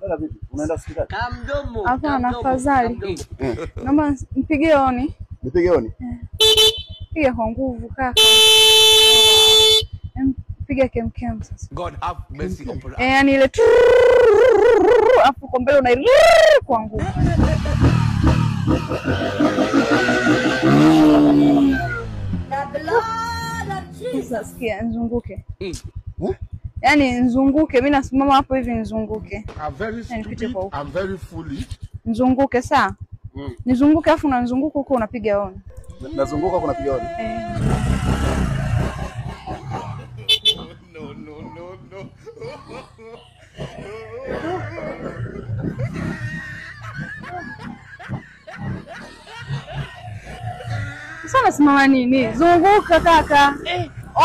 Unataka vipi? Unaenda hospitali? Kamdomo. Hapana, afadhali. Naomba mpige oni. Nipige oni? Piga kwa nguvu kaka. Piga kemkem sasa. God have mercy upon us. Yani ile afu kwa mbele una kwa nguvu. Sasa sikia nzunguke. Yani nzunguke, mimi nasimama hapo hivi nzunguke. I'm very foolish. Nzunguke saa. Nizunguke afu na nzunguko huko unapiga oni. Nazunguka kuna piga oni. No. Sasa simama nini? Zunguka kaka.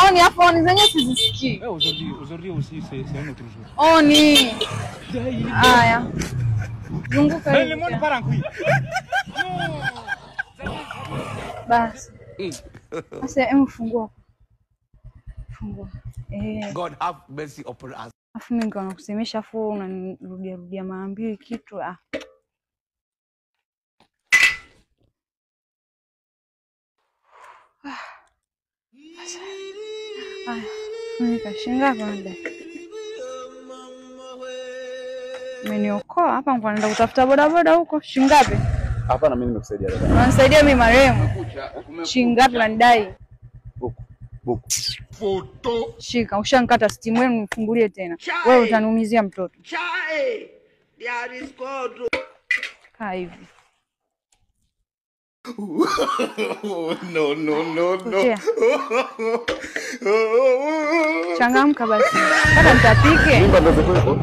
Oni hapo oni zenye sizisikii. Aujourd'hui aussi c'est un autre jour. Oni. Haya. Zunguka hivi. Le monde part en couille. Basi. Sasa emfungua. Fungua. God have mercy upon us. Afu mimi ngana kusemesha afu unanirudia mara mbili kitu Nikashinga kwenda. Umeniokoa hapa naenda kutafuta bodaboda huko. Shingapi? Hapana mimi nimekusaidia dada. Unanisaidia mimi marehemu. Shingapi unanidai? Buku. Photo. Shika, ushankata stimu wenu nifungulie tena. Wewe utaniumizia mtoto. Chai. There is God. Kaa hivi. No. Changamka basi. Hata nitapike. Mimba ndio ziko.